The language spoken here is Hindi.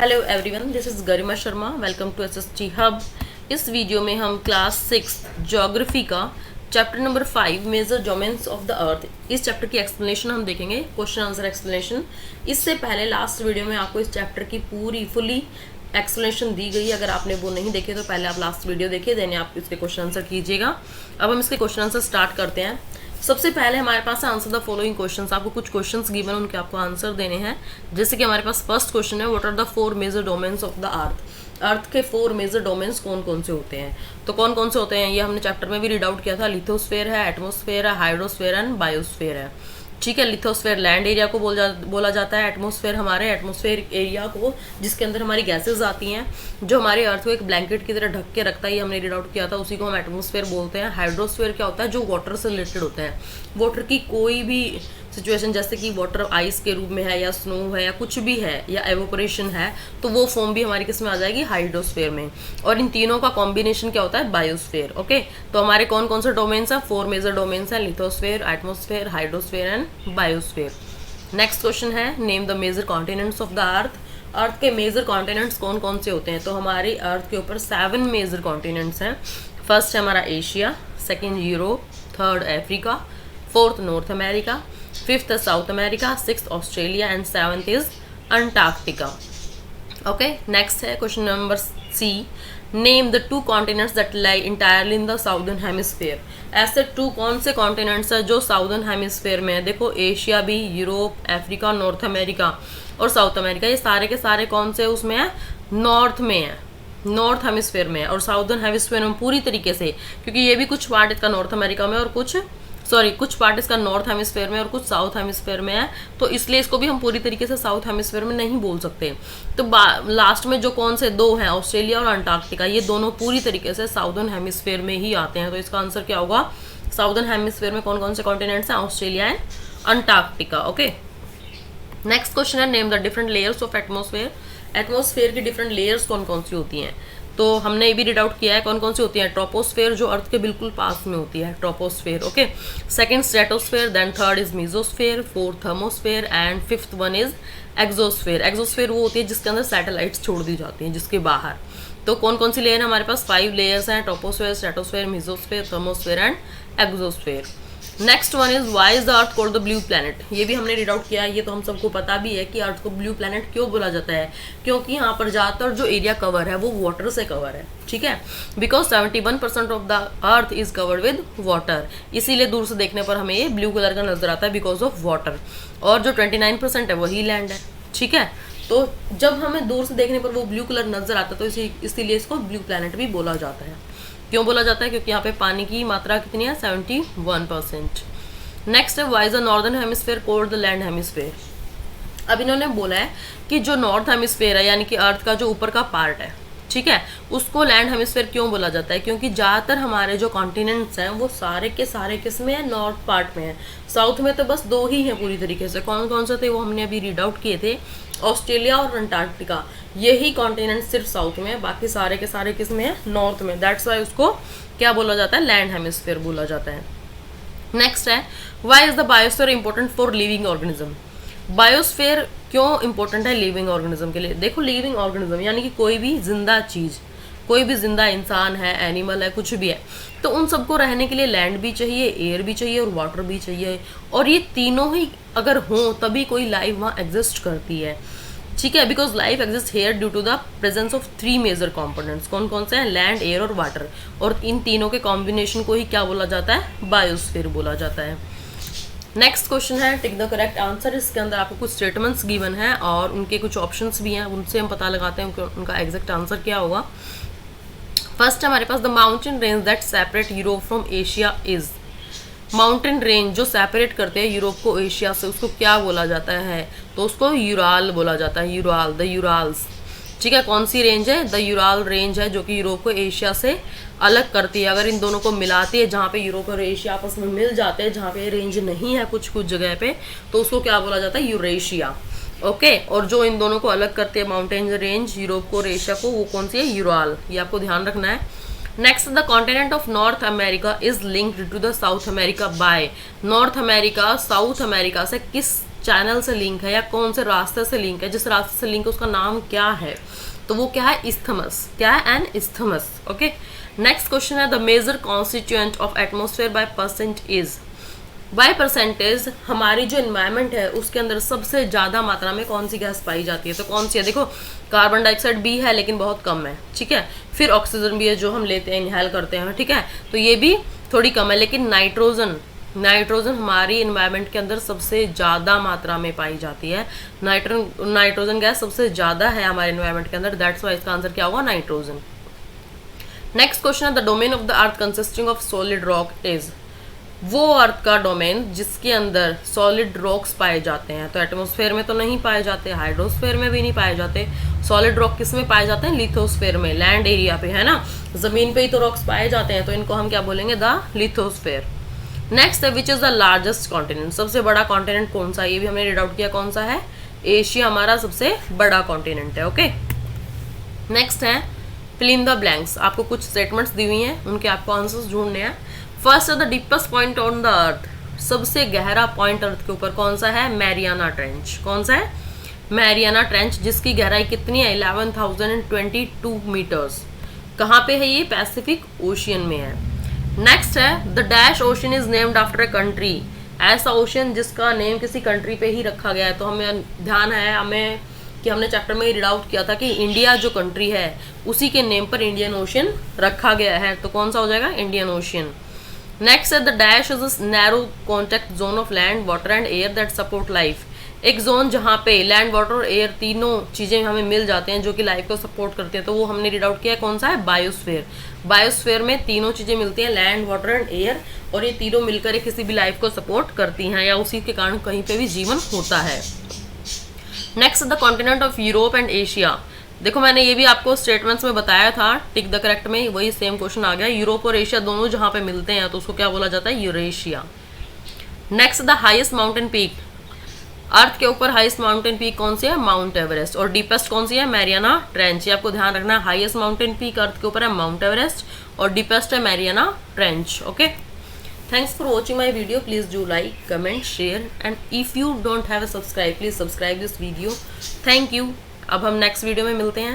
Hello everyone, this is Garima Sharma. Welcome to SST hub. इस वीडियो में हम क्लास 6 ज्योग्राफी का chapter number 5 major domains of the earth, इस चैप्टर की एक्सप्लेनेशन हम देखेंगे, क्वेश्चन आंसर एक्सप्लेनेशन। इससे पहले लास्ट वीडियो में आपको इस चैप्टर की पूरी फुली एक्सप्लेनेशन दी गई। अगर आपने वो नहीं देखे तो पहले आप लास्ट वीडियो देखिए, देन आप इसके क्वेश्चन आंसर कीजिएगा। अब हम इसके क्वेश्चन आंसर स्टार्ट करते हैं। सबसे पहले हमारे पास है आंसर द फॉलोइंग क्वेश्चंस। आपको कुछ क्वेश्चंस गिवन, उनके आपको आंसर देने हैं। जैसे कि हमारे पास फर्स्ट क्वेश्चन है, what are the 4 major domains of the earth. Earth के 4 मेजर डोमेन्स कौन कौन से होते हैं? तो कौन कौन से होते हैं ये हमने चैप्टर में भी रीड आउट किया था। लिथोस्फेयर है, एटमोस्फेयर है, हाइड्रोस्फेयर एंड बायोस्फेयर है। ठीक है, लिथोस्फेयर लैंड एरिया को बोला जाता है। एटमोस्फेयर हमारे एटमोस्फेयर एरिया को, जिसके अंदर हमारी गैसेज आती हैं, जो हमारे अर्थ को एक ब्लैंकेट की तरह ढक के रखता है, ये हमने रीड आउट किया था, उसी को हम एटमोस्फेयर बोलते हैं। हाइड्रोस्फेयर क्या होता है? जो वाटर से रिलेटेड होता है। वाटर की कोई भी सिचुएशन, जैसे कि वाटर आइस के रूप में है या स्नो है या कुछ भी है या एवोपरेशन है, तो वो फॉर्म भी हमारी किस में आ जाएगी? हाइड्रोस्फेयर में। और इन तीनों का कॉम्बिनेशन क्या होता है? बायोस्फेयर। ओके, तो हमारे कौन कौन से डोमेन्स हैं? 4 मेजर डोमेन्स हैं, lithosphere, atmosphere, hydrosphere and biosphere. Next question है, name the major continents of the earth. Earth के मेजर कॉन्टिनेंट्स कौन कौन से होते हैं? तो हमारी अर्थ के ऊपर 7 मेजर कॉन्टिनेंट्स हैं। फर्स्ट है हमारा Asia, second Europe, third Africa, fourth North America, fifth South America, sixth Australia and seventh is Antarctica. Okay, next है question number C, name the 2 continents that lie entirely in the southern hemisphere. ऐसे 2 कौन से कॉन्टिनेंट्स है जो साउदर्न हेमिस्फीयर में है? देखो, एशिया भी, यूरोप, अफ्रीका, नॉर्थ अमेरिका और साउथ अमेरिका, ये सारे के सारे कौन से उसमें है? नॉर्थ में है, नॉर्थ हेमिस्फीयर में है। और साउदर्न हेमिस्फीयर में पूरी तरीके से, क्योंकि ये भी कुछ पार्ट इसका नॉर्थ अमेरिका में और कुछ पार्ट इसका नॉर्थ हेमिस्फीयर में और कुछ साउथ हेमिस्फीयर में है, तो इसलिए इसको भी हम पूरी तरीके से साउथ हेमिस्फीयर में नहीं बोल सकते। तो लास्ट में जो कौन से 2 हैं, ऑस्ट्रेलिया और अंटार्कटिका, ये दोनों पूरी तरीके से साउदर्न हेमिस्फीयर में ही आते हैं। तो इसका आंसर क्या होगा? साउदर्न हेमिस्फीयर में कौन कौन से कॉन्टिनेंट्स हैं? Australia and Antarctica. Okay, next question है, name the different layers of atmosphere. Atmosphere की डिफरेंट लेयर्स कौन कौन सी होती हैं? तो हमने ये भी रीड आउट किया है, कौन कौन सी होती है? ट्रोपोस्फेयर, जो अर्थ के बिल्कुल पास में होती है, troposphere. Okay, second stratosphere, then third is mesosphere, fourth thermosphere and fifth one is exosphere. Exosphere वो होती है जिसके अंदर सैटेलाइट्स छोड़ दी जाती हैं, जिसके बाहर। तो कौन कौन सी लेयर है हमारे पास? 5 लेयर्स हैं, troposphere, stratosphere, mesosphere, thermosphere and exosphere. Next one is why is the earth called the blue planet. ये भी हमने रीड आउट किया है, ये तो हम सबको पता भी है कि अर्थ को ब्लू प्लैनेट क्यों बोला जाता है। क्योंकि यहाँ पर ज़्यादातर जो एरिया कवर है वो वाटर से कवर है। ठीक है, because 71% of the earth is covered with water, इसीलिए दूर से देखने पर हमें ये ब्लू कलर का नजर आता है, बिकॉज ऑफ वाटर। और जो 29% है वही लैंड है। ठीक है, तो जब हमें दूर से देखने पर वो ब्लू कलर नजर आता है, तो इसीलिए इसको ब्लू प्लैनेट भी बोला जाता है। क्यों बोला जाता है? क्योंकि यहाँ पे पानी की मात्रा कितनी है? 71%। नेक्स्ट है, why is the northern hemisphere called the land hemisphere. अब इन्होंने बोला है कि जो नॉर्थ हेमिस्फीयर है, यानी कि अर्थ का जो ऊपर का पार्ट है, ठीक है, उसको लैंड हेमिस्फीयर क्यों बोला जाता है? क्योंकि ज़्यादातर हमारे जो कॉन्टिनेंट्स हैं वो सारे के सारे किस में है? नॉर्थ पार्ट में है। साउथ में तो बस 2 ही हैं पूरी तरीके से। कौन कौन से थे वो हमने अभी रीड आउट किए थे, ऑस्ट्रेलिया और अंटार्कटिका। यही कॉन्टिनेंट सिर्फ साउथ में है, बाकी सारे के सारे किस में है? नॉर्थ में। दैट्स वाई उसको क्या बोला जाता है? लैंड हेमिस्फीयर बोला जाता है। नेक्स्ट है, why is the biosphere important for living organism. Biosphere क्यों इंपॉर्टेंट है लिविंग ऑर्गेनिज्म के लिए? देखो, लिविंग ऑर्गेनिज्म यानी कि कोई भी जिंदा चीज, कोई भी जिंदा इंसान है, एनिमल है, कुछ भी है, तो उन सबको रहने के लिए लैंड भी चाहिए, एयर भी चाहिए और वाटर भी चाहिए। और ये तीनों ही अगर हों तभी कोई लाइफ वहाँ एग्जिस्ट करती है। ठीक है, because life exist here due to the presence of 3 major components. कौन कौन से हैं? लैंड, एयर और वाटर। और इन तीनों के कॉम्बिनेशन को ही क्या बोला जाता है? बायोस्फीयर बोला जाता है। नेक्स्ट क्वेश्चन है, टिक द करेक्ट आंसर। इसके अंदर आपको कुछ स्टेटमेंट्स गिवन है और उनके कुछ ऑप्शंस भी हैं, उनसे हम पता लगाते हैं उनका एग्जैक्ट आंसर क्या होगा। फर्स्ट हमारे पास, the mountain range that separate Europe from Asia is. Mountain range जो सेपरेट करते हैं यूरोप को एशिया से, उसको क्या बोला जाता है? तो उसको यूराल बोला जाता है, यूराल, द यूराल्स। ठीक है, कौन सी रेंज है? द यूराल रेंज है, जो कि यूरोप को एशिया से अलग करती है। अगर इन दोनों को मिलाती है, जहाँ पे यूरोप और एशिया आपस में मिल जाते हैं, जहाँ पे रेंज नहीं है कुछ कुछ जगह पे, तो उसको क्या बोला जाता है? यूरेशिया। ओके, और जो इन दोनों को अलग करती है, माउंटेन रेंज यूरोप को और एशिया को, वो कौन सी है? यूराल। ये आपको ध्यान रखना है। Next, the continent of North America is linked to the South America by. North America South America से किस चैनल से लिंक है या कौन से रास्ते से लिंक है, जिस रास्ते से लिंक है उसका नाम क्या है, तो वो क्या है, इस्थमस। क्या है, an isthmus. Okay, next question है the major constituent of atmosphere by percent is. By percentage हमारी जो एनवायरनमेंट है उसके अंदर सबसे ज़्यादा मात्रा में कौन सी गैस पाई जाती है, तो कौन सी है, देखो कार्बन डाइऑक्साइड भी है लेकिन बहुत कम है, ठीक है। फिर ऑक्सीजन भी है जो हम लेते हैं, इनहेल करते हैं, ठीक है, तो ये भी थोड़ी कम है। लेकिन नाइट्रोजन हमारी एनवायरनमेंट के अंदर सबसे ज़्यादा मात्रा में पाई जाती है। नाइट्रोजन गैस सबसे ज़्यादा है हमारे एनवायरनमेंट के अंदर, दैट्स वाई इसका आंसर क्या होगा, नाइट्रोजन। नेक्स्ट क्वेश्चन है the domain of the earth consisting of solid rock is. वो अर्थ का डोमेन जिसके अंदर सॉलिड रॉक्स पाए जाते हैं, तो एटमॉस्फेयर में तो नहीं पाए जाते, हाइड्रोस्फेयर में भी नहीं पाए जाते। सॉलिड रॉक किस में पाए जाते हैं, लिथोस्फेयर में, लैंड एरिया पे, है ना, जमीन पे ही तो रॉक्स पाए जाते हैं, तो इनको हम क्या बोलेंगे, द लिथोस्फेयर। नेक्स्ट है which is the largest continent, सबसे बड़ा कॉन्टिनेंट कौन सा है, ये भी हमने रीड आउट किया, कौन सा है, एशिया हमारा सबसे बड़ा कॉन्टिनेंट है। ओके, नेक्स्ट है फिल इन द ब्लैंक्स, आपको कुछ स्टेटमेंट्स दी हुई हैं, उनके आपको आंसर्स ढूंढने हैं। फर्स्ट है the deepest point on the earth, सबसे गहरा पॉइंट अर्थ के ऊपर कौन सा है, मैरियाना ट्रेंच। कौन सा है, मैरियाना ट्रेंच, जिसकी गहराई कितनी है, 11,022 मीटर्स। कहाँ पे है ये, पैसिफिक ओशियन में है। नेक्स्ट है the dash ocean is named after a country, ऐसा ओशन जिसका नेम किसी कंट्री पे ही रखा गया है। तो हमें ध्यान है हमें कि हमने चैप्टर में रीड आउट किया था कि इंडिया जो कंट्री है उसी के नेम पर इंडियन ओशन रखा गया है, तो कौन सा हो जाएगा, इंडियन ओशियन। नेक्स्ट है the dash is a narrow contact zone of land water and air that support life, एक जोन जहाँ पे लैंड वाटर और एयर तीनों चीज़ें हमें मिल जाते हैं जो कि लाइफ को सपोर्ट करती हैं, तो वो हमने रीड आउट किया है, कौन सा है, बायोस्फीयर। बायोस्फीयर में तीनों चीज़ें मिलती हैं, लैंड वाटर एंड एयर, और ये तीनों मिलकर किसी भी लाइफ को सपोर्ट करती हैं या उसी के कारण कहीं पे भी जीवन होता है। Next the continent of Europe and Asia, देखो मैंने ये भी आपको स्टेटमेंट्स में बताया था, टिक द करेक्ट में वही सेम क्वेश्चन आ गया, यूरोप और एशिया दोनों जहाँ पे मिलते हैं तो उसको क्या बोला जाता है, Eurasia. Next the highest mountain peak, earth के ऊपर हाईएस्ट माउंटेन पीक कौन सी है, माउंट एवरेस्ट, और डीपेस्ट कौन सी है, मैरियाना ट्रेंच। ये आपको ध्यान रखना है, हाईएस्ट माउंटेन पीक अर्थ के ऊपर है माउंट एवरेस्ट और डीपेस्ट है Mariana trench. Okay, thanks for watching my video, please do like, comment, share, and if you don't have a subscribe please subscribe this video. Thank you. अब हम नेक्स्ट वीडियो में मिलते हैं।